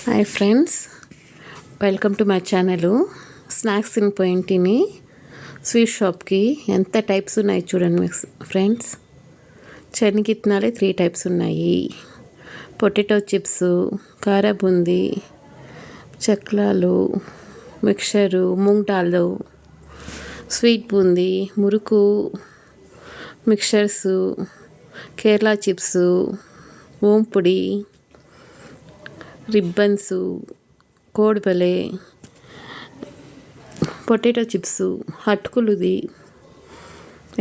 Hi friends, welcome to my channel. Snacks in పాయింట్ని sweet షాప్కి ఎంత టైప్స్ ఉన్నాయి చూడండి ఫ్రెండ్స్. శనగిత్తనాలే 3 టైప్స్ ఉన్నాయి. పొటాటో చిప్స్, కారా బూందీ, చక్లాలు, mixture, moong dal, sweet boondi, murukku, mixtures, Kerala chips, ఓంపుడి, రిబ్బన్స్, కోడిపలే, పొటాటో చిప్స్, అటుకులుది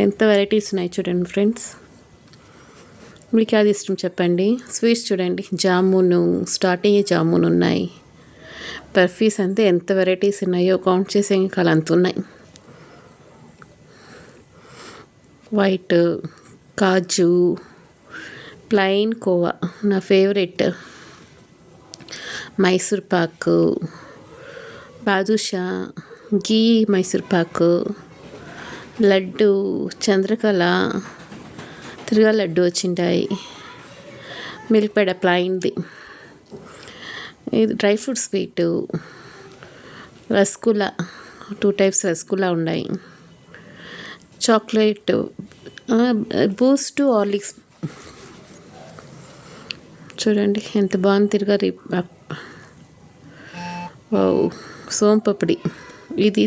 ఎంత వెరైటీస్ ఉన్నాయి చూడండి ఫ్రెండ్స్. మీకు అది ఇష్టం చెప్పండి. స్వీట్స్ చూడండి, జామును, స్టార్టింగ్ జామున్ ఉన్నాయి. బర్ఫీస్ అంతే ఎంత వెరైటీస్ ఉన్నాయో కౌంట్ చేసే ఇంకా అంత ఉన్నాయి. వైట్, కాజు, ప్లెయిన్ కోవా నా ఫేవరెట్, మైసూర్ పాకు, బాదుషా, గీ మైసూర్ పాకు, లడ్డు, చంద్రకళ, తిరుగా లడ్డు వచ్చింటాయి, మిల్క్ పేడ ప్లెయిన్ది, ఇది dry fruit sweet, rasgulla 2 types rasgulla ఉన్నాయి, చాక్లెట్, బూస్ట్, హార్లిక్స్ చూడండి ఎంత బాగుంది. తిరగా సోంపపిడి ఇది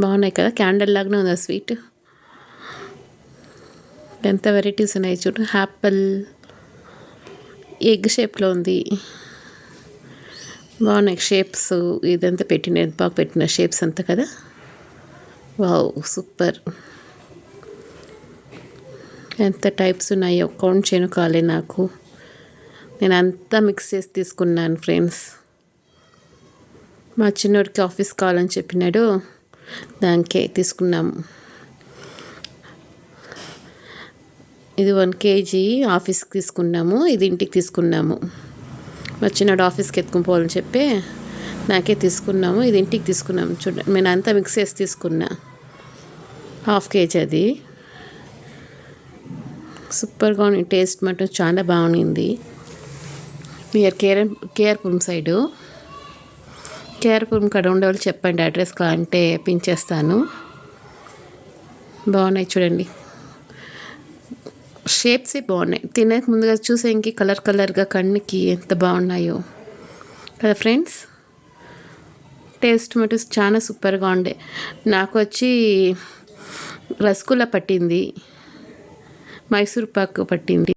బాగున్నాయి కదా, క్యాండిల్ లాగానే ఉంది ఆ స్వీట్. ఎంత వెరైటీస్ ఉన్నాయి చూడు. యాపిల్ ఎగ్ షేప్లో ఉంది, బాగున్నాయి షేప్స్. ఇదంతా పెట్టిన బాగా పెట్టిన షేప్స్ అంతా కదా. Wow super. ఎంత టైప్స్ ఉన్నాయో కౌంట్ చేయను కాలే నాకు. నేను అంతా మిక్స్ చేసి తీసుకున్నాను ఫ్రెండ్స్. మా చిన్నోడికి ఆఫీస్ కావాలని చెప్పినాడు, దానికే తీసుకున్నాము. ఇది 1 kg ఆఫీస్కి తీసుకున్నాము, ఇది ఇంటికి తీసుకున్నాము. మా చిన్నోడు ఆఫీస్కి ఎత్తుకుని పోవాలని చెప్పి నాకే తీసుకున్నాము, ఇది ఇంటికి తీసుకున్నాము. చూడండి నేను అంతా మిక్స్ చేసి తీసుకున్నా. 1/2 kg అది. సూపర్గా ఉంది, టేస్ట్ మటన్ చాలా బాగుంది. Near KR Puram side. కేఆర్పురం కాడ ఉండేవాళ్ళు చెప్పండి అడ్రస్ అంటే పించేస్తాను. బాగున్నాయి చూడండి, షేప్సే బాగున్నాయి. తినే ముందుగా చూసే ఇంక కలర్గా కన్నుకి ఎంత బాగున్నాయో కదా ఫ్రెండ్స్. టేస్ట్ మటు చాలా సూపర్గా ఉండే. నాకు వచ్చి రసగుల్లా పట్టింది, మైసూర్ పాకు పట్టింది.